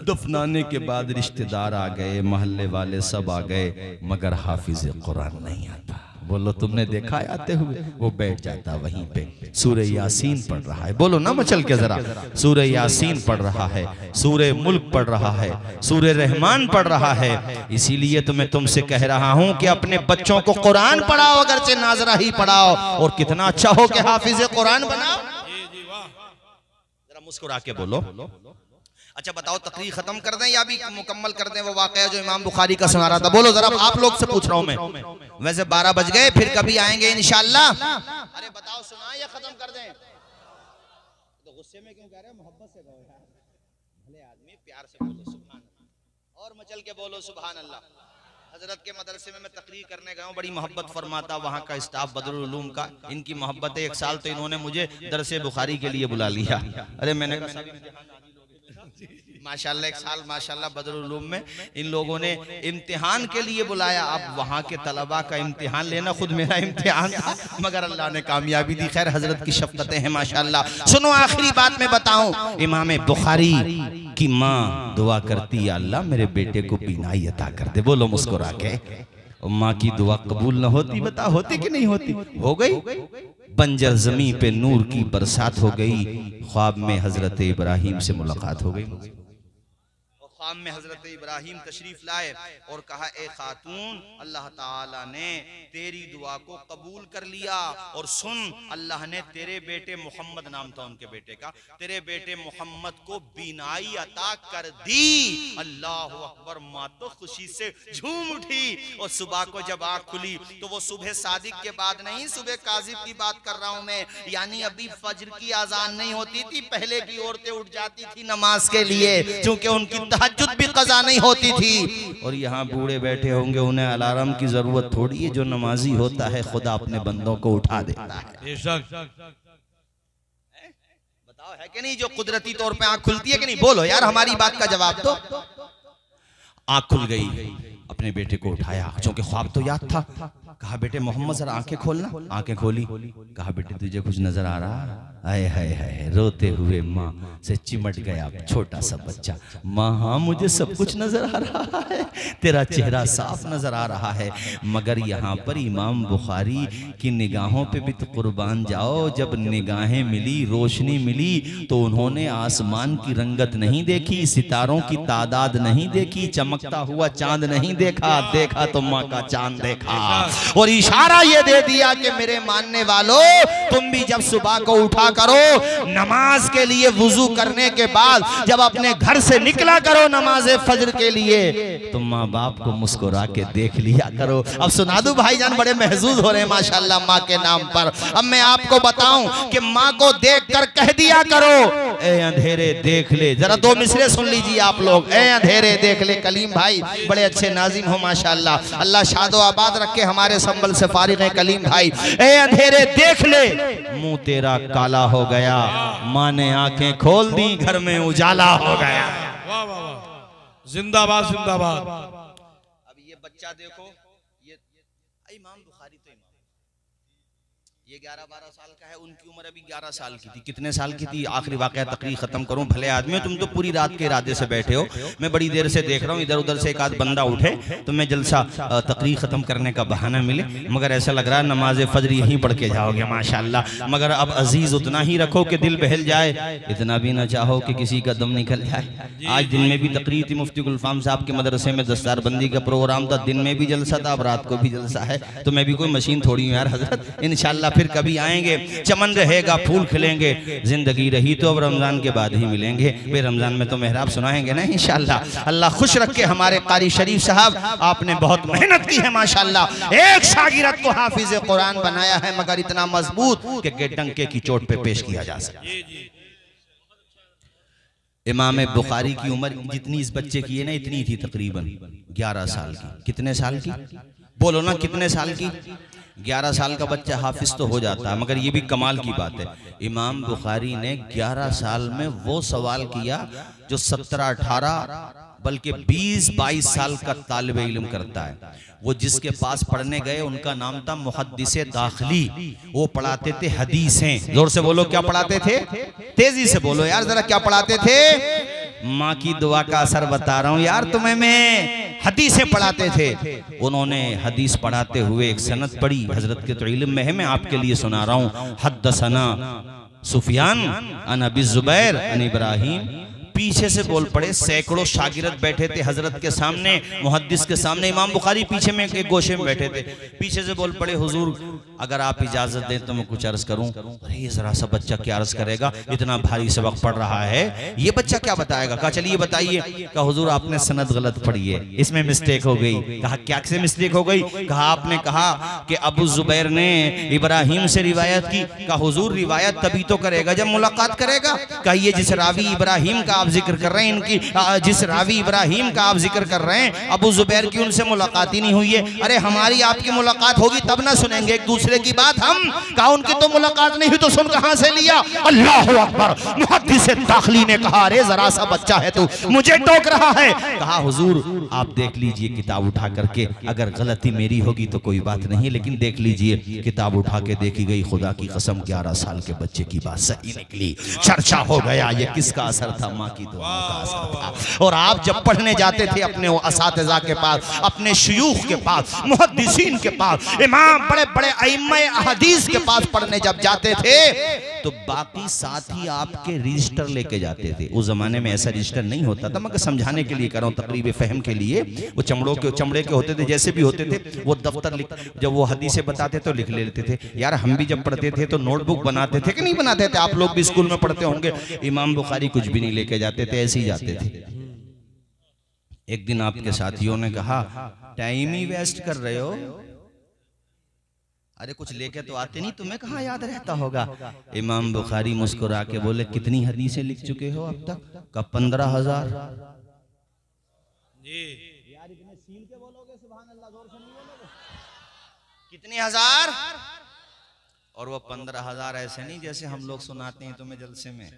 दफनाने के बाद रिश्तेदार आ गए, मोहल्ले वाले सब आ गए, मगर हाफिज कुरान नहीं आता। बोलो तुमने देखा है आते हुए? वो बैठ जाता वहीं पे, सूरह यासीन पढ़ रहा है। बोलो ना मचल के जरा। सूरह यासीन पढ़ रहा है, सूरह मुल्क पढ़ रहा है, सूरह रहमान पढ़ रहा है। इसीलिए तो मैं तुमसे कह रहा हूं कि अपने बच्चों को कुरान पढ़ाओ, अगर से नाजरा ही पढ़ाओ, और कितना अच्छा हो कि हाफिज कुरान बनाओ। जरा मुस्कुरा के बोलो। अच्छा बताओ, तकरीर खत्म कर दें या भी मुकम्मल कर दें वो वाकया जो इमाम बुखारी का सुना रहा था? बोलो जरा, आप लोग से पूछ रहा हूं मैं। वैसे 12 बज गए, फिर कभी आएंगे इंशाअल्लाह। अरे बताओ, सुनाए या खत्म कर दें? तो गुस्से में क्यों कह रहे हैं? मोहब्बत से कहो यार, भले आदमी, प्यार से बोलो सुभान अल्लाह, और मचल के बोलो सुभान अल्लाह। हजरत के मदरसे में मैं तकरीर करने गया हूँ, बड़ी मोहब्बत फरमाता वहाँ का स्टाफ बदरुल उलूम का, इनकी मोहब्बत है। एक साल तो इन्होंने मुझे दरसे बुखारी के लिए बुला लिया। अरे मैंने कहा माशाल्लाह, एक साल माशाल्लाह बदरुल उलूम में इन लोगों ने इम्तिहान के लिए बुलाया। अब वहाँ के तलबा का इम्तिहान लेना खुद मेरा इम्तिहान था, मगर अल्लाह ने कामयाबी दी। खैर, हजरत की शफ़क़तें हैं माशाल्लाह। सुनो, आखिरी बात मैं बताऊं, इमाम बुखारी की माँ दुआ करती, अल्लाह मेरे बेटे को बीनाई अता कर दे। बोलो मुस्कुरा के। माँ की दुआ कबूल न होती, बता होती कि नहीं होती? हो गई। बंजर जमी पे नूर की बरसात हो गई। ख्वाब में हजरत इब्राहिम से मुलाकात हो गई। ख्वाब में हजरत इब्राहिम तशरीफ लाए और कहा, ए खातून, अल्लाह ताला ने तेरी दुआ को कबूल कर लिया, और सुन, अल्लाह ने तेरे बेटे मोहम्मद, नाम था उनके बेटे का, तेरे बेटे मोहम्मद को बीनाई अता कर दी। अल्लाह अकबर। माँ तो खुशी से झूम उठी, और सुबह को जब आँख खुली तो वो सुबह सादिक के बाद नहीं, सुबह काजिब की बात कर रहा हूँ मैं, यानी अभी फज्र की आजान नहीं होती थी, पहले की औरतें उठ जाती थी नमाज के लिए, क्योंकि उनकी तहज्जुद भी कज़ा नहीं होती थी। और यहाँ बूढ़े बैठे होंगे, उन्हें अलार्म की जरूरत थोड़ी है, जो नमाजी होता है खुदा अपने बंदों को उठा देता है। बताओ है कि नहीं? जो कुदरती तौर पे आंख खुलती है कि नहीं? बोलो यार, हमारी बात का जवाब दो। आंख खुल गई, अपने बेटे को उठाया, क्योंकि ख्वाब तो याद था। कहा बेटे मोहम्मद जरा आंखें खोलना। आंखें खोली, कहा बेटे तुझे कुछ नजर आ रहा? आए हाय हाय, रोते हुए माँ से चिमट गया छोटा सा बच्चा। माँ हाँ मुझे सब कुछ नजर आ रहा है, तेरा चेहरा साफ नजर आ रहा है, मगर यहाँ पर इमाम बुखारी की निगाहों पे भी तो कुर्बान जाओ। जब निगाहें मिली, रोशनी मिली, तो उन्होंने आसमान की रंगत नहीं देखी, सितारों की तादाद नहीं देखी, चमकता हुआ चांद नहीं देखा, देखा तो माँ का चांद देखा। और इशारा ये दे दिया कि मेरे मानने वालों, तुम भी जब सुबह को उठा करो नमाज के लिए, वुजू करने के बाद जब अपने घर से निकला करो नमाज फजर के लिए, तो माँ बाप को मुस्कुरा के देख लिया करो। अब सुना दूं भाईजान, बड़े महजूज हो रहे हैं माशाल्लाह माँ के नाम पर। अब मैं आपको बताऊं कि माँ को देख कर कह दिया करो, ए अंधेरे देख ले। जरा दो मिसरे सुन लीजिए आप लोग, ए अंधेरे देख ले। कलीम भाई बड़े अच्छे नाजिम हो माशाल्लाह, अल्लाह शादो आबाद रखे, हमारे संबल से फारिग है कलीम भाई। ए अंधेरे देख ले, मुंह तेरा काला हो गया, माँ ने आंखें खोल दी, घर में उजाला हो गया। वाह वाह वाह, जिंदाबाद जिंदाबाद। अब ये बच्चा देखो, ये इमाम बुखारी तो ये 11-12 साल का है, उनकी उम्र अभी 11 साल की थी। कितने साल की थी? आखिरी वाकया तकरीर खत्म करूं। भले आदमी हो तुम, तो पूरी रात के इरादे से बैठे हो। मैं बड़ी देर से देख रहा हूं इधर उधर से एक आध बंदा उठे तो मैं जलसा तकरीर खत्म करने का बहाना मिले, मगर ऐसा लग रहा है नमाज फजर यहीं पढ़ के जाओगे माशाल्लाह। मगर अब अजीज उतना ही रखो कि दिल बहल जाए, इतना भी ना चाहो कि किसी का दम निकल जाए। आज दिन में भी तकरीर थी, मुफ्ती गुलफाम साहब के मदरसे में दस्तारबंदी का प्रोग्राम था, दिन में भी जलसा था, अब रात को भी जलसा है। तो मैं भी कोई मशीन थोड़ी हूँ यार हजरत, इंशाल्लाह फिर कभी आएंगे, चमन रहेगा, फूल खिलेंगे, जिंदगी रही तो अब रमजान के बाद ही मिलेंगे। वे रमजान में तो मेहराब सुनाएंगे ना इंशाल्लाह। अल्लाह खुश रखे हमारे कारी शरीफ साहब, आपने बहुत मेहनत की है माशाल्लाह। एक शागिर्द को हाफिज कुरान बनाया है, मगर इतना मजबूत कि डंके की चोट पे पेश किया जा सके। इमाम बुखारी की उम्र जितनी इस बच्चे की है ना, इतनी थी तकरीबन 11 साल की। कितने साल की बोलो ना, कितने साल की? 11 साल का बच्चा हाफिज तो हो जाता है, मगर ये भी कमाल की बात है, इमाम बुखारी ने 11 साल में वो सवाल किया जो 17-18 बल्कि 20-22 साल का तालिब इल्म करता है। वो जिसके पास पढ़ने गए उनका नाम था मुहद्दिसे दाखिली, वो पढ़ाते थे हदीसें। जोर से बोलो, क्या पढ़ाते थे? तेजी से बोलो यार जरा, क्या पढ़ाते थे? माँ की दुआ का असर बता रहा हूँ यार तुम्हें मैं। हदीसें पढ़ाते थे। उन्होंने हदीस पढ़ाते हुए एक सनद पढ़ी, हजरत के तो इल्म में है, मैं आपके लिए सुना रहा हूँ। हद्दसना सुफियान अन अबी जुबैर अन इब्राहिम। पीछे से बोल पड़े, सैकड़ों शागिर्द बैठे थे हजरत के सामने, मुहद्दिस के सामने। इमाम बुखारी पीछे में एक गोशे में बैठे थे। पीछे से बोल पड़े, हुजूर अगर आप इजाजत दें तो मैं कुछ अर्ज करूं। अरे ये जरा सा बच्चा क्या अर्ज करेगा, इतना भारी सबक पढ़ रहा है, ये बच्चा क्या बताएगा? कहा चलिए बताइए। कहा हुजूर आपने सनद गलत पढ़ी है, इसमें मिस्टेक हो गई। कहा क्या से मिस्टेक हो गई? कहा आपने कहा कि अबू जुबैर ने इब्राहिम से रिवायत की। कहा हुजूर रिवायत तभी तो करेगा जब मुलाकात करेगा। कहा ये जिस रावी इब्राहिम का आप जिक्र कर रहे हैं, इनकी जिस रावी इब्राहिम का आप जिक्र कर रहे हैं, अबू जुबैर की उनसे मुलाकात ही नहीं हुई है। अरे हमारी आपकी मुलाकात होगी तब ना सुनेंगे एक दूसरे की बात हम। कहा उनकी तो मुलाकात नहीं हुई तो सुन कहां से लिया? अल्लाह अकबर। मुहद्दिस दाखिली ने कहा अरे जरा सा बच्चा है तू, मुझे टोक रहा है। कहा हुजूर आप देख लीजिए किताब उठा करके, अगर गलती मेरी होगी तो कोई बात नहीं, लेकिन देख लीजिए। किताब उठा के देखी गई, खुदा की कसम 11 साल के बच्चे की बात सही निकली। चर्चा हो गया ये किसका असर था? माँ की दुआ का असर था। और आप जब पढ़ने जाते थे अपने असातिज़ा के पास, अपने शयूख के पास, मुहद्दिसीन के पास, इमाम बड़े बड़े अइम्मा हदीस के पास पढ़ने जब जाते थे तो बाकी साथी आपके रजिस्टर लेके जाते थे। उस जमाने में ऐसा रजिस्टर नहीं होता था, मगर समझाने के लिए कर रहा हूं, तकरीब फहम के लिए। वो चमड़े के होते थे, जैसे भी होते थे। वो दफ्तर लिख, जब वो हदीसें बताते तो लिख लेते थे। यार हम भी जब पढ़ते थे तो नोटबुक बनाते थे कि नहीं बनाते थे? आप लोग भी स्कूल में पढ़ते होंगे। इमाम बुखारी कुछ भी नहीं लेके जाते थे, ऐसे ही जाते थे। एक दिन आपके साथियों ने कहा टाइम ही वेस्ट कर रहे हो, अरे कुछ लेके तो आते नहीं, तुम्हें कहाँ याद रहता होगा। इमाम बुखारी मुस्कुरा के बोले कितनी हदीसें लिख चुके हो अब तक? का 15,000। यार इतने सील के बोलोगे सुभान अल्लाह, जोर से नहीं बोलोगे? कितनी हजार? और वो 15,000 ऐसे नहीं जैसे हम लोग सुनाते हैं तुम्हें जलसे में।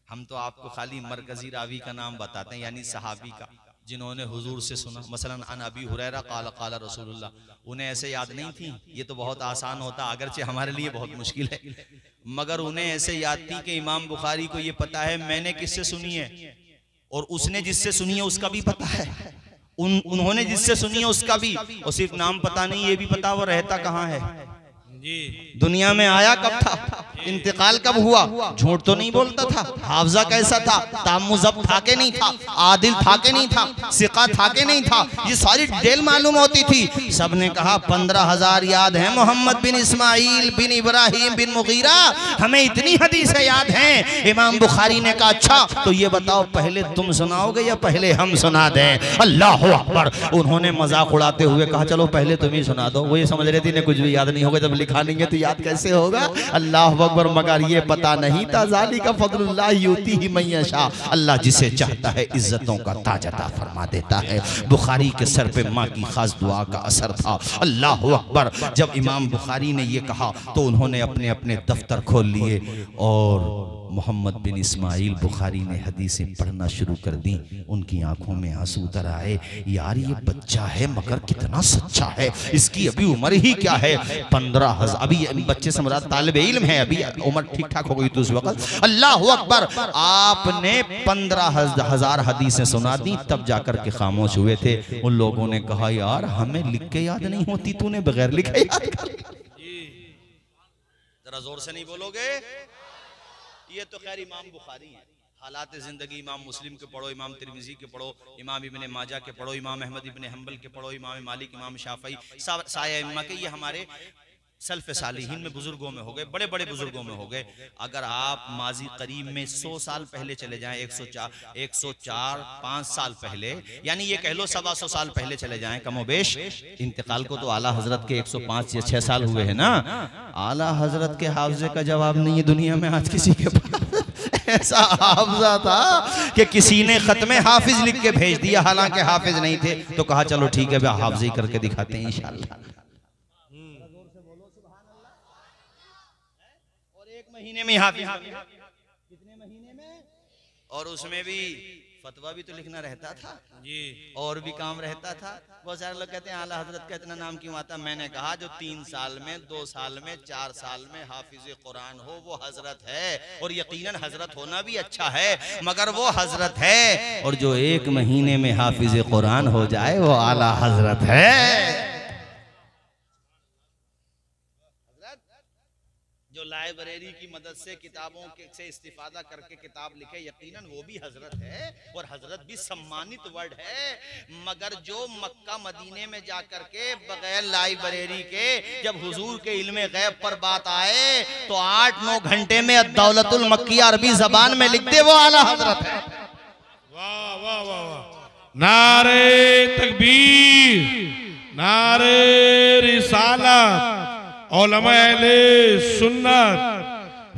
हम तो आपको खाली मरकजी रावी का नाम बताते हैं, यानी सहाबी का, जिन्होंने हुजूर से सुना, मसलन अन अबी हुरैरा क़ाल क़ाल रसूलुल्लाह, उन्हें ऐसे याद नहीं थी। ये तो बहुत आसान होता, अगरचे हमारे लिए बहुत मुश्किल है, मगर उन्हें ऐसे याद थी कि इमाम बुखारी को ये पता है मैंने किससे सुनी है, और उसने जिससे सुनी है उसका भी पता है, उन्होंने जिससे सुनी है उसका भी, और सिर्फ नाम पता नहीं, ये भी पता वो रहता कहाँ है, दुनिया में आया कब था, इंतकाल कब हुआ, झूठ तो नहीं बोलता था, हाफजा कैसा था, तामुज़्ज़ब था के नहीं था, आदिल था के नहीं था, सिका था के नहीं था, ये सारी डिटेल मालूम होती थी। सबने कहा 15,000 याद है मोहम्मद बिन इस्माइल बिन इब्राहिम बिन मुगीरा, हमें इतनी हदीसें याद हैं। इमाम बुखारी ने कहा अच्छा तो ये बताओ पहले तुम सुनाओगे या पहले हम सुना दें? अल्लाह अकबर। उन्होंने मजाक उड़ाते हुए कहा चलो पहले तुम ही सुना दो। वो ये समझ रहे थे इन्हें कुछ भी याद नहीं होगा, जब लिखा नहीं है तो याद कैसे होगा। अल्लाह अकबर। मगर ये पता नहीं था ज़ालिका फ़ज़्लुल्लाह युतीही मन यशा, अल्लाह जिसे चाहता है इज्जतों का ताज अता फरमा देता है। बुखारी के सर पे माँ की खास दुआ का असर था। अल्लाह अकबर। जब इमाम बुखारी ने ये कहा तो उन्होंने अपने अपने दफ्तर खोल लिए और मोहम्मद बिन इस्माइल बुखारी ने हदीसें पढ़ना शुरू कर दी। उनकी आंखों में आंसू उतर आए, यार ये बच्चा है मगर कितना सच्चा है, इसकी अभी उम्र ही क्या है, 15,000, अभी बच्चे से मुराद तालिब इल्म है, अभी उम्र ठीक ठाक हो गई तो उस वक्त। अल्लाह अकबर। आपने 15,000 हदीसें सुना दी, तब जाकर के खामोश हुए थे। उन लोगों ने कहा यार हमें लिख के याद नहीं होती, तूने बगैर लिखे याद कर। जरा जोर से नहीं बोलोगे? ये तो खैर इमाम बुखारी है। हालात ज़िंदगी इमाम मुस्लिम के पढ़ो, इमाम तिरमिज़ी के पढ़ो, इमाम इब्ने माजा के पढ़ो, इमाम अहमद इब्ने हम्बल के पढ़ो, इमाम मालिक, इमाम शाफ़ई, साया इम्मा के, ये हमारे सल्फ़ सालिहीन में बुजुर्गों में हो गए, बड़े बड़े बुजुर्गों में हो गए। अगर आप माजी करीब में 100 साल पहले चले जाएं, 104 5 साल पहले, यानी ये कह लो 125 साल पहले चले जाएं कमोबेश, इंतकाल को तो आला हजरत के 105 या 6 साल हुए हैं ना। आला हजरत के हाफजे का जवाब नहीं है दुनिया में आज किसी के पास। ऐसा हाफजा था कि किसी ने खत्मे हाफिज लिख के भेज दिया, हालांकि हाफिज नहीं थे, तो कहा चलो ठीक है हाफजी करके दिखाते हैं इंशाअल्लाह। महीने में हाफिज, कितने महीने में, और उसमें भी फतवा भी तो लिखना रहता था जी, और भी काम रहता था। बहुत सारे लोग कहते हैं आला हजरत का इतना नाम क्यों आता। मैंने कहा जो 3 साल में, 2 साल में, 4 साल में हाफिज कुरान हो वो हजरत है, और यकीनन हजरत होना भी अच्छा है, मगर वो हजरत है। और जो 1 महीने में हाफिज कुरान हो जाए वो आला हजरत है। जो लाइब्रेरी की मदद से किताबों से इस्तिफादा करके किताब लिखे, यकीनन वो भी हजरत है, और हजरत भी सम्मानित वर्ड है। मगर जो मक्का मदीने में जाकर के बगैर लाइब्रेरी के जब हुजूर के इल्मे गैब पर बात आए तो 8-9 घंटे में दौलतुल मक्की अरबी जबान में लिख दे, वो आला हजरत है। वाह वाह वाह। नारे तकबीर, नारे रिसालत, उलमा अहले सुन्नत,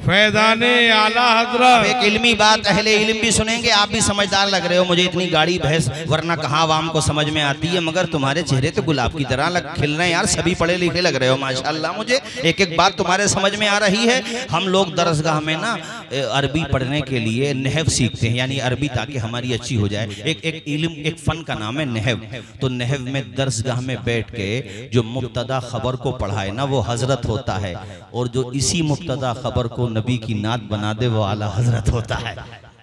फैज़ाने आला हज़रत। एक इल्मी बात अहले इल्म भी सुनेंगे। आप भी समझदार लग रहे हो, मुझे इतनी गाड़ी भैंस वरना कहाँ आवाम को समझ में आती है, मगर तुम्हारे चेहरे तो गुलाब की तरह खिल रहे हैं यार, सभी पढ़े लिखे लग रहे हो माशाअल्लाह। मुझे एक एक बात तुम्हारे समझ में आ रही है। हम लोग दरसगाह में ना अरबी पढ़ने के लिए नहव सीखते हैं, यानी अरबी ताकि हमारी अच्छी हो जाए। एक इल्म, एक फ़न का नाम है नहव। तो नहव में दरसगाह में बैठ के जो मुब्तदा खबर को पढ़ाए ना वो हजरत होता है, और जो इसी मुब्तदा खबर को नबी की नात बना दे वो आला हजरत होता है।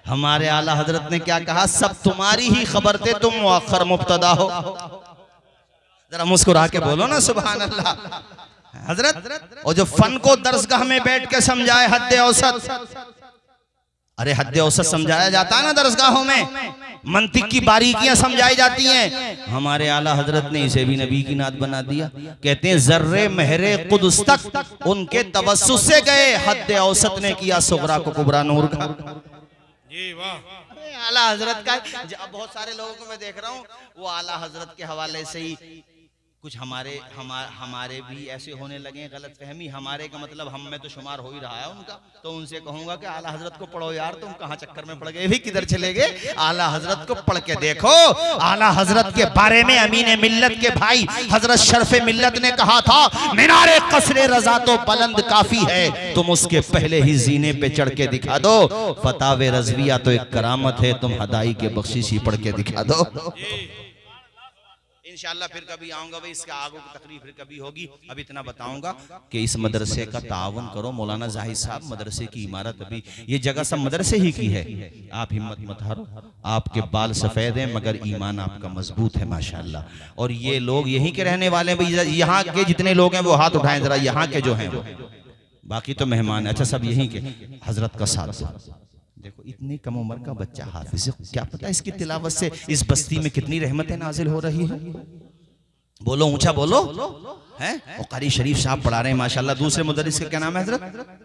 हमारे आला हजरत ने क्या कहा, सब तुम्हारी ही खबर थे, तुम मुअख्खर मुब्तदा हो। जरा मुस्कुरा के बोलो ना सुभान अल्लाह। हजरत और जो फन को दरसगाह में बैठ के समझाए हद औसत, अरे हद औसत समझाया जाता है ना दरसगाहों में, मंतिक की बारीकियां समझाई जाती हैं। हमारे आला हजरत ने इसे भी नबी की नात बना दिया। कहते हैं जर्रे महरे कुदस तक उनके तवस्सुस से गए, हद औसत ने किया सुगरा को कुबरा नूर का। जी वाह। आला हजरत का बहुत सारे लोगों को मैं देख रहा हूँ वो आला हजरत के हवाले से ही कुछ हमारे भी ऐसे होने लगे गलत फहमी। हमारे का मतलब हम में तो शुमार हो ही रहा है उनका। तो उनसे कहूंगा कि आला हजरत को पढ़ो यार, तुम कहाँ चक्कर में पड़ गए, भी किधर चले गए। आला हजरत को पढ़ के देखो। आला हजरत के बारे में अमीने मिल्लत के भाई हजरत शरफे मिल्लत ने कहा था, मीनारे कसरे रजा तो बुलंद काफी है, तुम उसके पहले ही जीने पे चढ़ के दिखा दो। फतावे रजविया तो एक करामत है, तुम हदाई के बख्शिश ही पढ़ के दिखा दो। इंशाअल्लाह फिर कभी आऊंगा भाई, इसके आगे की तकरीर फिर कभी होगी। अब इतना बताऊंगा कि इस मदरसे का ताउन करो। मौलाना जाहिद साहब मदरसे की इमारत, अभी ये जगह सब मदरसे ही की है। आप हिम्मत मत हारो, आपके बाल सफेद हैं मगर ईमान आपका मजबूत है माशाअल्लाह। और ये लोग यहीं के रहने वाले हैं। यहाँ के जितने लोग हैं वो हाथ उठाएं जरा, यहाँ के जो हैं वो, बाकी तो मेहमान है। अच्छा सब यहीं के, हजरत का साथ दो। देखो इतनी कम उम्र का बच्चा हाफिज, क्या पता इसकी तिलावत से इस बस्ती में कितनी रहमतें नाजिल हो रही है। बोलो ऊंचा बोलो, हैं? और कारी शरीफ साहब पढ़ा रहे हैं माशाल्लाह। दूसरे मुदर्रिस का क्या नाम है हजरत?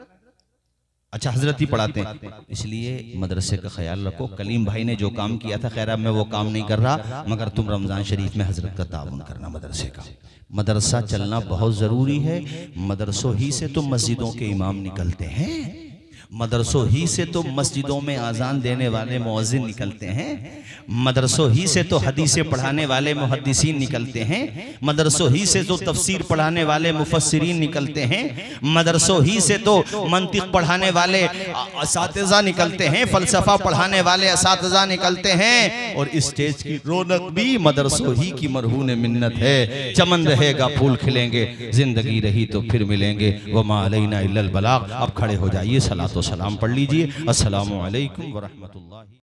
अच्छा हजरत ही पढ़ाते हैं, इसलिए मदरसे का ख्याल रखो। कलीम भाई ने जो काम किया था, खैर अब मैं वो काम नहीं कर रहा, मगर तुम रमजान शरीफ में हजरत का ताउन करना मदरसे का। मदरसा चलना बहुत जरूरी है। मदरसों ही से तो मस्जिदों के इमाम निकलते हैं, मदरसों ही से तो मस्जिदों में आज़ान देने वाले मुअज्जिन निकलते हैं, मदरसों ही से तो हदीसें पढ़ाने वाले मुहद्दिसीन निकलते हैं, मदरसों ही से तो तफसीर पढ़ाने वाले मुफस्सिरीन निकलते हैं, मदरसों ही से तो मंतिक पढ़ाने वाले असातिज़ा निकलते हैं, फ़लसफ़ा पढ़ाने वाले असातिज़ा निकलते हैं। और इस स्टेज की रौनक भी मदरसों ही की मरहून मिन्नत है। चमन रहेगा फूल खिलेंगे, जिंदगी रही तो फिर मिलेंगे। वमा अलैना इल्लल बलाग। अब खड़े हो जाइए, सलातो सलाम पढ़ लीजिए। अस्सलामु अलैकुम व रहमतुल्लाहि।